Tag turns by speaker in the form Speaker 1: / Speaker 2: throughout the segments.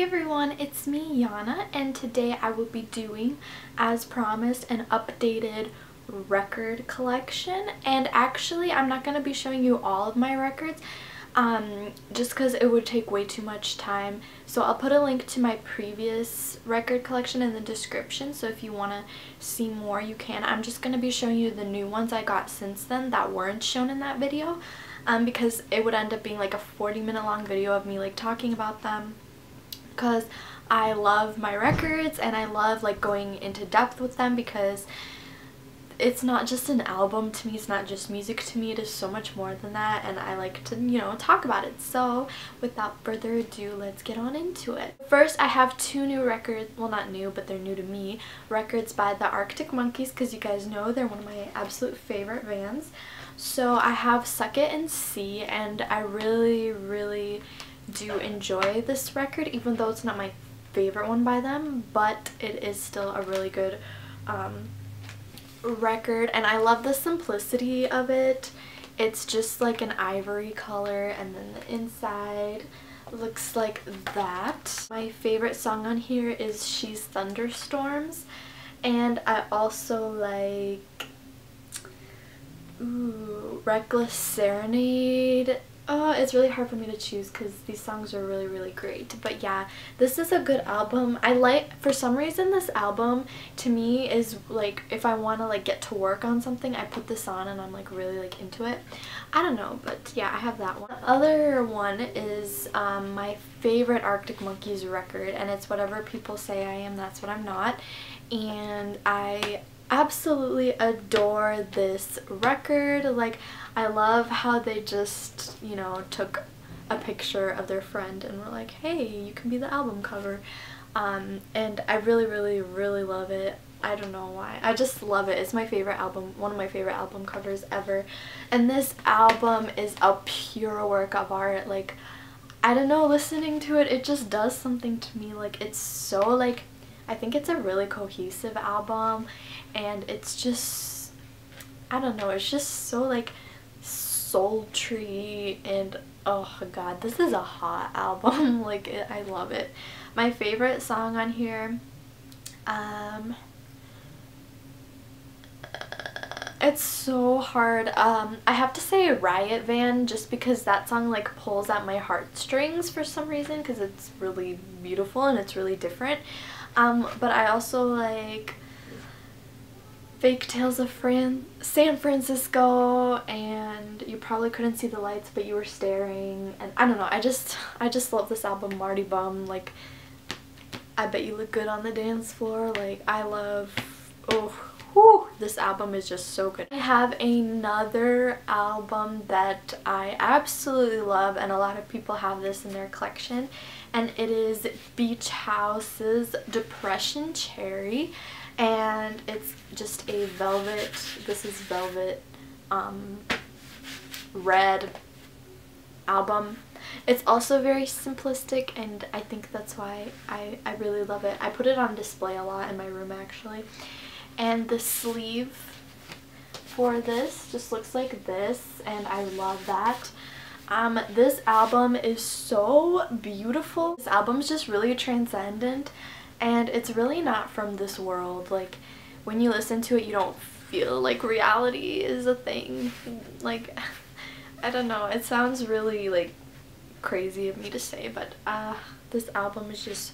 Speaker 1: everyone, it's me Yana, and today I will be doing, as promised, an updated record collection. And actually I'm not going to be showing you all of my records just because it would take way too much time. So I'll put a link to my previous record collection in the description, so if you want to see more you can. I'm just going to be showing you the new ones I got since then that weren't shown in that video, because it would end up being like a 40-minute long video of me like talking about them, because I love my records and I love like going into depth with them, because it's not just an album to me, it's not just music to me, it is so much more than that, and I like to, you know, talk about it. So without further ado, let's get on into it. First, I have two new records, well not new, but they're new to me, records by the Arctic Monkeys, because you guys know they're one of my absolute favorite bands. So I have Suck It and See, and I really do enjoy this record, even though it's not my favorite one by them, but it is still a really good record, and I love the simplicity of it. It's just like an ivory color, and then the inside looks like that. My favorite song on here is She's Thunderstorms, and I also like Reckless Serenade. Oh, it's really hard for me to choose because these songs are really great. But yeah, this is a good album. I like, for some reason, this album to me is like, if I want to like get to work on something, I put this on and I'm like really like into it. I don't know, but yeah, I have that one. The other one is my favorite Arctic Monkeys record, and it's Whatever People Say I Am, That's What I'm Not. And I absolutely adore this record. Like, I love how they just, you know, took a picture of their friend and were like, hey, you can be the album cover. And I really love it. I don't know why, I just love it. It's my favorite album, one of my favorite album covers ever. And this album is a pure work of art. Like, I don't know, listening to it, it just does something to me. Like, it's so like, I think it's a really cohesive album, and it's just, I don't know, it's just so like sultry, and oh god, this is a hot album. Like, I love it. My favorite song on here, it's so hard. I have to say Riot Van, just because that song like pulls at my heartstrings for some reason, because it's really beautiful and it's really different. But I also like Fake Tales of San Francisco, and You Probably Couldn't See the Lights But You Were Staring, and I don't know, I just love this album. Marty Bum, like, I Bet You Look Good on the Dance Floor. Like, I love, this album is just so good. I have another album that I absolutely love, and a lot of people have this in their collection, and it is Beach House's Depression Cherry, and it's just a velvet, this is velvet red album. It's also very simplistic, and I think that's why I really love it. I put it on display a lot in my room actually. And the sleeve for this just looks like this, and I love that. This album is so beautiful. This album is just really transcendent, and it's really not from this world. Like, when you listen to it, you don't feel like reality is a thing. Like, I don't know, it sounds really like crazy of me to say, but this album is just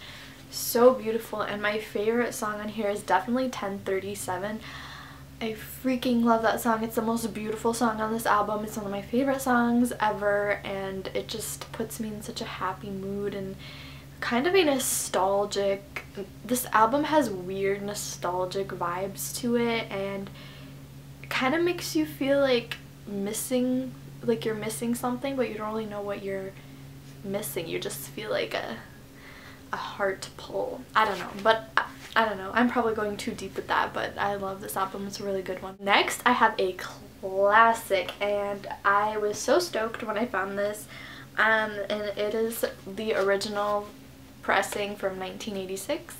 Speaker 1: so beautiful. And my favorite song on here is definitely 1037. I freaking love that song. It's the most beautiful song on this album. It's one of my favorite songs ever, and it just puts me in such a happy mood and kind of a nostalgic, this album has weird nostalgic vibes to it, and it kind of makes you feel like missing, like you're missing something, but you don't really know what you're missing. You just feel like a heart pull. I don't know, but I don't know. I'm probably going too deep with that, but I love this album. It's a really good one. Next, I have a classic, and I was so stoked when I found this, and it is the original pressing from 1986,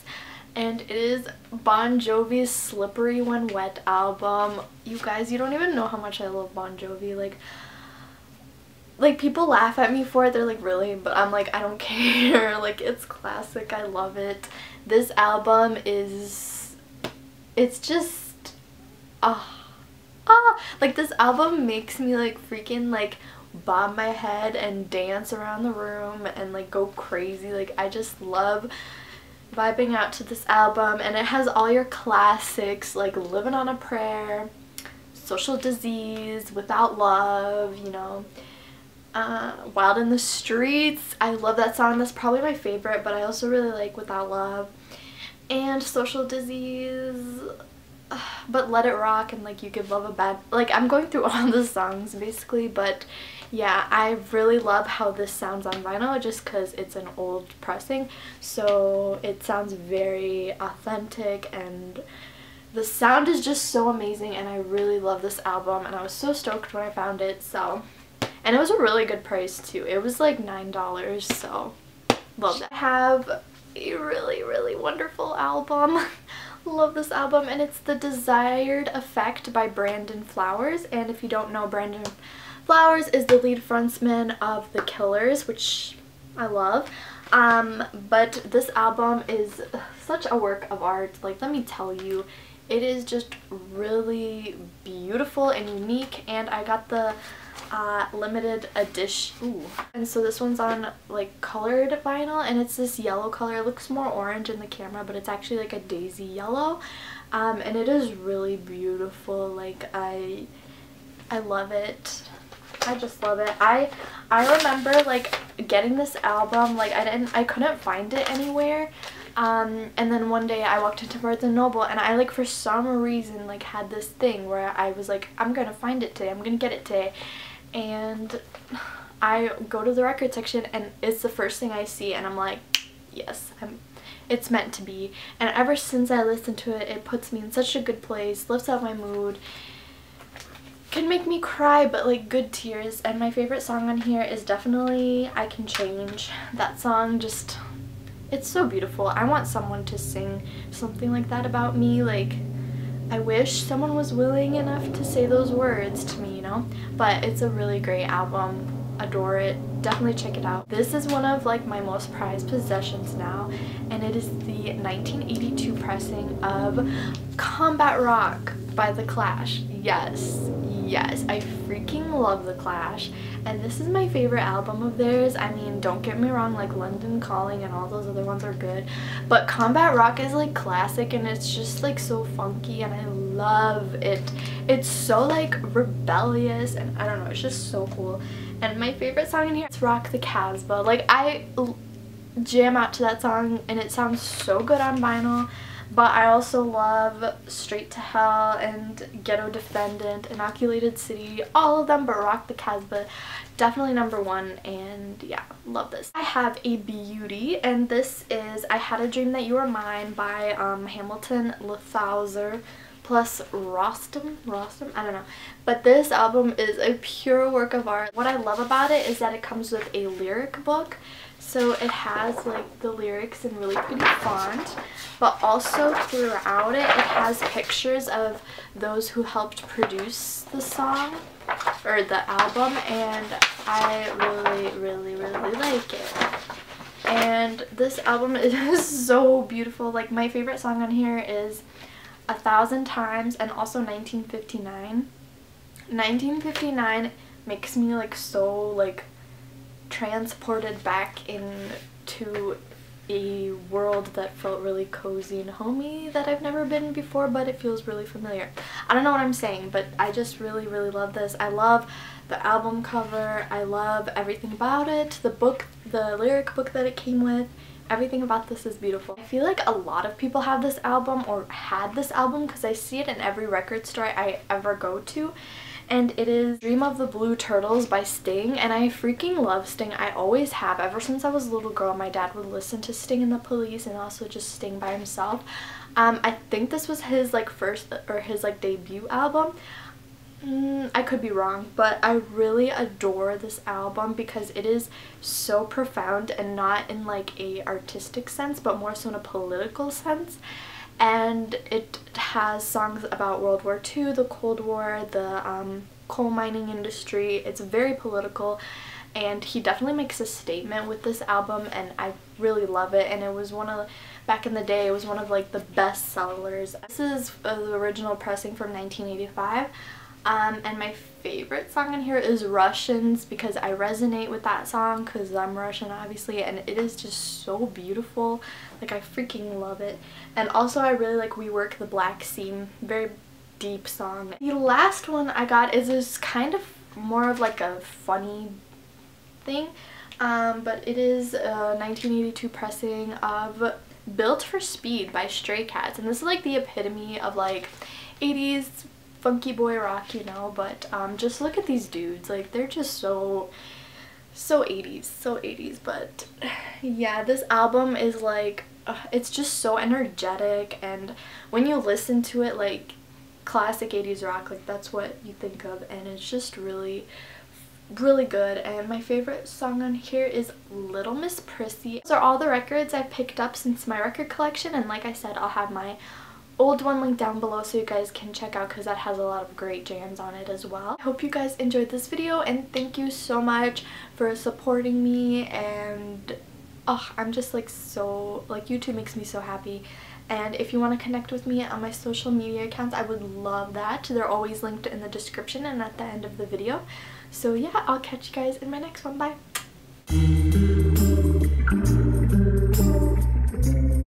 Speaker 1: and it is Bon Jovi's Slippery When Wet album. You guys, you don't even know how much I love Bon Jovi. Like, like, people laugh at me for it. They're like, really? But I'm like, I don't care. Like, it's classic. I love it. This album is, it's just, like, this album makes me like freaking like bob my head and dance around the room and like go crazy. Like, I just love vibing out to this album, and it has all your classics like Living on a Prayer, Social Disease, Without Love, you know, Wild in the Streets. I love that song. That's probably my favorite, but I also really like Without Love and Social Disease. But Let It Rock and like You Give Love a Bad, like, I'm going through all the songs basically. But yeah, I really love how this sounds on vinyl just because it's an old pressing, so it sounds very authentic and the sound is just so amazing, and I really love this album, and I was so stoked when I found it. So, and it was a really good price too. It was like $9, so love that. I have a really wonderful album. Love this album, and it's The Desired Effect by Brandon Flowers. And if you don't know, Brandon Flowers is the lead frontman of The Killers, which I love. But this album is such a work of art. Like, let me tell you, it is just really beautiful and unique, and I got the limited edition. Ooh. And so this one's on like colored vinyl, and it's this yellow color. It looks more orange in the camera, but it's actually like a daisy yellow, and it is really beautiful. Like, I love it. I just love it. I remember like getting this album, like I couldn't find it anywhere, and then one day I walked into Barnes & Noble, and I like for some reason like had this thing where I was like, I'm gonna find it today, I'm gonna get it today. And I go to the record section, and it's the first thing I see, and I'm like, yes, it's meant to be. And ever since I listened to it, it puts me in such a good place, lifts up my mood, can make me cry, but like good tears. And my favorite song on here is definitely I Can Change. That song just, it's so beautiful. I want someone to sing something like that about me. Like, I wish someone was willing enough to say those words to me, you know? But it's a really great album. Adore it. Definitely check it out. This is one of like my most prized possessions now, and it is the 1982 pressing of Combat Rock by The Clash. Yes, I freaking love The Clash, and this is my favorite album of theirs. I mean, don't get me wrong, like London Calling and all those other ones are good, but Combat Rock is like classic, and it's just like so funky, and I love it. It's so like rebellious, and I don't know, it's just so cool. And my favorite song in here is Rock the Casbah. Like, I jam out to that song, and it sounds so good on vinyl. But I also love Straight to Hell and Ghetto Defendant, Inoculated City, all of them, but Rock the Casbah, definitely #1, and yeah, love this. I have a beauty, and this is I Had a Dream That You Were Mine by Hamilton Lithauser plus Rostam, I don't know. But this album is a pure work of art. What I love about it is that it comes with a lyric book. So it has like the lyrics in really pretty font, but also throughout it, it has pictures of those who helped produce the song or the album, and I really like it. And this album is so beautiful. Like, my favorite song on here is 1,000 Times and also 1959. 1959 makes me like so like transported back into a world that felt really cozy and homey that I've never been before, but it feels really familiar. I don't know what I'm saying, but I just really love this. I love the album cover. I love everything about it. The book, the lyric book that it came with, everything about this is beautiful. I feel like a lot of people have this album or had this album because I see it in every record store I ever go to. And it is Dream of the Blue Turtles by Sting, and I freaking love Sting. I always have. Ever since I was a little girl, my dad would listen to Sting and the Police and also just Sting by himself. I think this was his like first or his like debut album. I could be wrong, but I really adore this album because it is so profound, and not in like a artistic sense, but more so in a political sense. And it has songs about World War II, the Cold War, the coal mining industry. It's very political, and he definitely makes a statement with this album, and I really love it. And it was one of, back in the day, it was one of like the best sellers. This is the original pressing from 1985. And my favorite song in here is Russians, because I resonate with that song because I'm Russian obviously, and it is just so beautiful. Like, I freaking love it. And also I really like We Work the Black Seam, very deep song. The last one I got is this kind of more of like a funny thing, but it is a 1982 pressing of Built for Speed by Stray Cats, and this is like the epitome of like 80s funky boy rock, you know. But just look at these dudes, like they're just so 80s. But yeah, this album is like it's just so energetic, and when you listen to it, like classic 80s rock, like that's what you think of, and it's just really good. And my favorite song on here is Little Miss Prissy. Those are all the records I've picked up since my record collection, and like I said, I'll have my old one linked down below so you guys can check out, because that has a lot of great jams on it as well. I hope you guys enjoyed this video, and thank you so much for supporting me. And I'm just like so, like, YouTube makes me so happy. And if you want to connect with me on my social media accounts, I would love that. They're always linked in the description and at the end of the video. So yeah, I'll catch you guys in my next one. Bye!